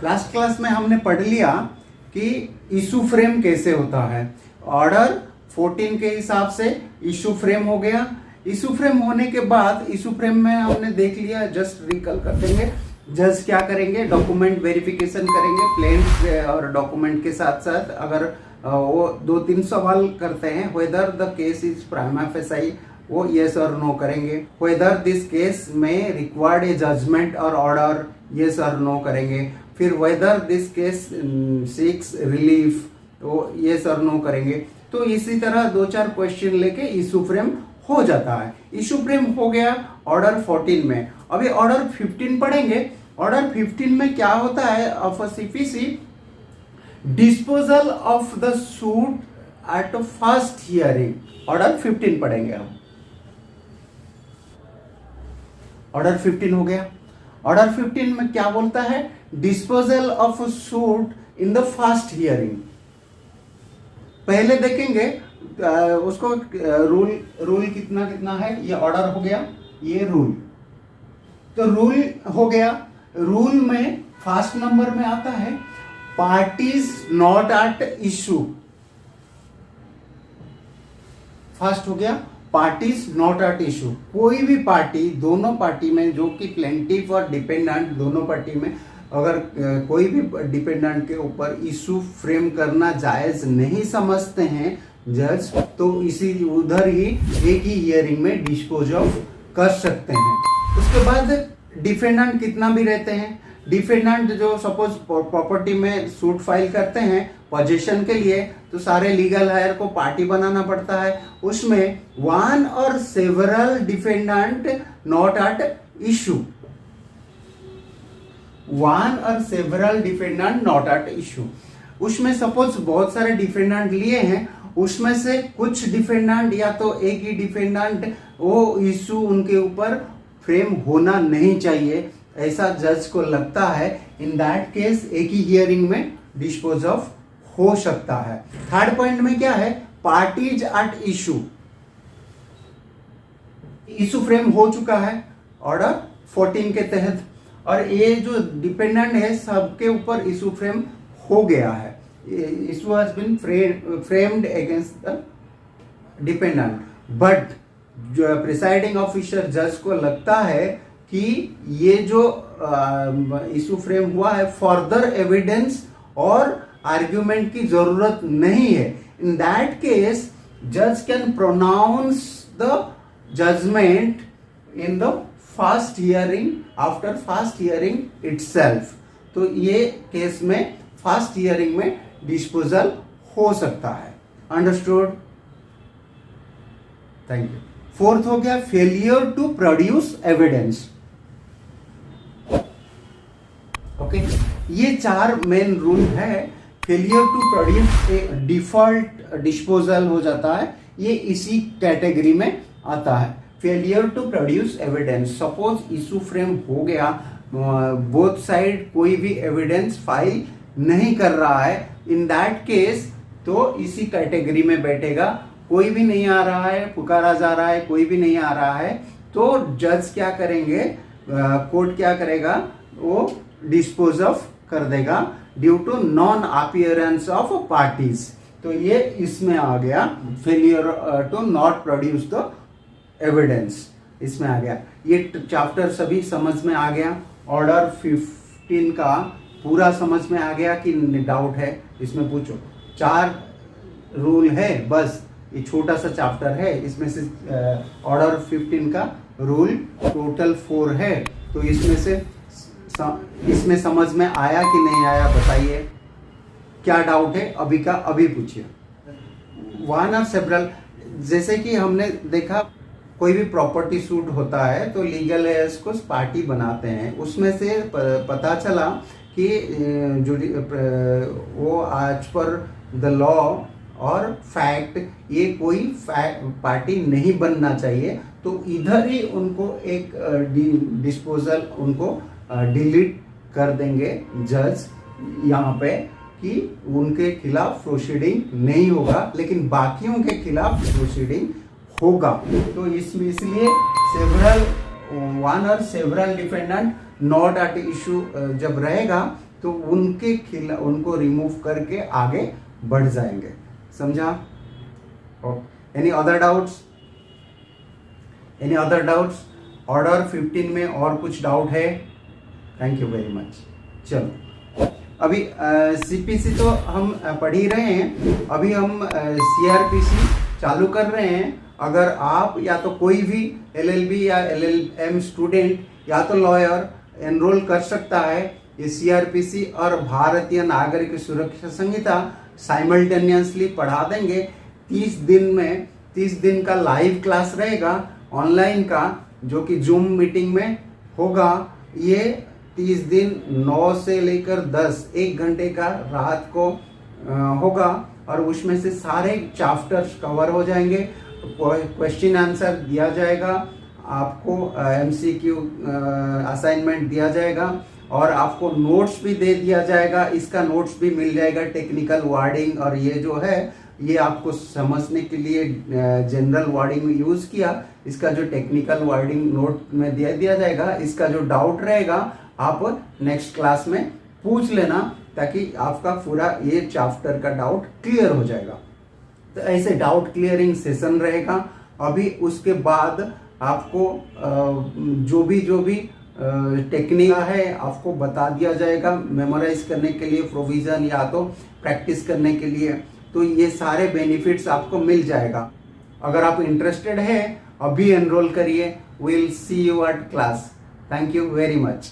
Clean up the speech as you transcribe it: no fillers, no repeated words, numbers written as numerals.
Last class में हमने पढ़ लिया कि इशू फ्रेम कैसे होता है। ऑर्डर 14 के हिसाब से इशू फ्रेम हो गया। इशू फ्रेम होने के बाद इशू फ्रेम में हमने देख लिया, जस्ट रिकल कर देंगे। जज क्या करेंगे, डॉक्यूमेंट वेरिफिकेशन करेंगे प्लेन और डॉक्यूमेंट के साथ साथ। अगर वो 2-3 सवाल करते हैं, whether the case is prima facie, वो यस और नो करेंगे। वेदर दिस केस में रिक्वायर्ड ए जजमेंट और ऑर्डर, यस और नो करेंगे। फिर whether this case seeks relief, वो यस और नो करेंगे। तो इसी तरह 2-4 क्वेश्चन लेके इशू फ्रेम हो जाता है। इशू फ्रेम हो गया ऑर्डर 14 में। अभी ऑर्डर 15 पढ़ेंगे। ऑर्डर 15 में क्या होता है, of a CPC disposal of the suit at first hearing. Order 15 पढ़ेंगे हम। ऑर्डर 15 हो गया। ऑर्डर 15 में क्या बोलता है, disposal of suit in the first hearing. पहले देखेंगे उसको रूल कितना कितना है। ये ऑर्डर हो गया, ये रूल। तो रूल हो गया। रूल में फर्स्ट नंबर में आता है parties not at issue. First हो गया पार्टीज नॉट एट इशू। कोई भी पार्टी, दोनों पार्टी में जो कि प्लेंटिफ और डिपेंडेंट, दोनों पार्टी में अगर कोई भी डिपेंडेंट के ऊपर इशू फ्रेम करना जायज नहीं समझते हैं जज, तो इसी उधर ही एक ही हियरिंग में डिस्पोज ऑफ कर सकते हैं। उसके बाद डिफेंडेंट कितना भी रहते हैं, डिफेंडेंट जो सपोज प्रॉपर्टी में सूट फाइल करते हैं पोजीशन के लिए, तो सारे लीगल हायर को पार्टी बनाना पड़ता है। उसमें one or several defendant not at issue, one or several defendant not at issue. उसमें सपोज बहुत सारे डिफेंडेंट लिए हैं, उसमें से कुछ डिफेंडेंट या तो एक ही डिफेंडेंट, वो इशू उनके ऊपर फ्रेम होना नहीं चाहिए, ऐसा जज को लगता है। इन दैट केस एक ही हियरिंग में डिस्पोज ऑफ हो सकता है। थर्ड पॉइंट में क्या है, parties at issue. Issue frame हो चुका है ऑर्डर 14 के तहत, और ये जो डिपेंडेंट है सबके ऊपर इशू फ्रेम हो गया है। Issue has been framed against the dependent, but जो प्रिसाइडिंग ऑफिसर जज को लगता है कि ये जो इशू फ्रेम हुआ है, फर्दर एविडेंस और आर्ग्यूमेंट की जरूरत नहीं है। इन दैट केस जज can pronounce the judgment in the first hearing, after first hearing itself. तो ये केस में फर्स्ट हियरिंग में डिस्पोजल हो सकता है। अंडरस्टूड? Thank you. फोर्थ हो गया failure to produce evidence. Okay, ये 4 मेन रूल है। Failure to produce a default disposal हो जाता है, ये इसी कैटेगरी में आता है। Failure to produce evidence, suppose issue frame हो गया, बोथ साइड कोई भी एविडेंस फाइल नहीं कर रहा है, इन दैट केस तो इसी कैटेगरी में बैठेगा। कोई भी नहीं आ रहा है, पुकारा जा रहा है, कोई भी नहीं आ रहा है, तो जज क्या करेंगे, कोर्ट क्या करेगा, वो डिस्पोज ऑफ कर देगा due to non appearance of parties. तो ये इसमें आ गया, failure to not produce the evidence इसमें आ गया। ये चैप्टर सभी समझ में आ गया। ऑर्डर 15 का पूरा समझ में आ गया कि डाउट है इसमें पूछो। 4 रूल है बस, ये छोटा सा चैप्टर है, इसमें से ऑर्डर 15 का रूल टोटल 4 है। तो इसमें समझ में आया कि नहीं आया बताइए, क्या डाउट है अभी का अभी पूछिए। वन और सेवरल, जैसे कि हमने देखा कोई भी प्रॉपर्टी सूट होता है तो लीगल हेयर्स को पार्टी बनाते हैं। उसमें से पता चला कि वो आज पर द लॉ और फैक्ट ये कोई पार्टी नहीं बनना चाहिए, तो इधर ही उनको एक डिस्पोजल उनको डिलीट कर देंगे जज यहाँ पे कि उनके खिलाफ प्रोसीडिंग नहीं होगा, लेकिन बाकियों के खिलाफ प्रोसीडिंग होगा। तो इसमें इसलिए several one or several defendant not at issue जब रहेगा तो उनको रिमूव करके आगे बढ़ जाएंगे। समझा? Any other doubts? ऑर्डर 15 में और कुछ डाउट है? Thank you very much. चलो अभी सीपीसी तो हम पढ़ ही रहे हैं, अभी हम सीआरपीसी चालू कर रहे हैं। अगर आप या तो कोई भी एलएलबी या एलएलएम स्टूडेंट या तो लॉयर एनरोल कर सकता है। ये सीआरपीसी और भारतीय नागरिक सुरक्षा संहिता साइमल्टेनियसली पढ़ा देंगे। 30 दिन का लाइव क्लास रहेगा ऑनलाइन का, जो कि जूम मीटिंग में होगा। ये 30 दिन 9 से लेकर 10 1 घंटे का रात को होगा और उसमें से सारे चैप्टर्स कवर हो जाएंगे। क्वेश्चन आंसर दिया जाएगा आपको, एमसीक्यू असाइनमेंट दिया जाएगा और आपको नोट्स भी दे दिया जाएगा। इसका नोट्स भी मिल जाएगा, टेक्निकल वर्डिंग, और ये जो है ये आपको समझने के लिए जनरल वर्डिंग यूज किया। इसका जो टेक्निकल वर्डिंग नोट में दे दिया जाएगा। इसका जो डाउट रहेगा आप नेक्स्ट क्लास में पूछ लेना, ताकि आपका पूरा ये चैप्टर का डाउट क्लियर हो जाएगा। तो ऐसे डाउट क्लियरिंग सेशन रहेगा। अभी उसके बाद आपको जो भी टेक्निक है आपको बता दिया जाएगा मेमोराइज करने के लिए, प्रोविजन या तो प्रैक्टिस करने के लिए। तो ये सारे बेनिफिट्स आपको मिल जाएगा। अगर आप इंटरेस्टेड है अभी एनरोल करिए। Will see you at class. Thank you very much.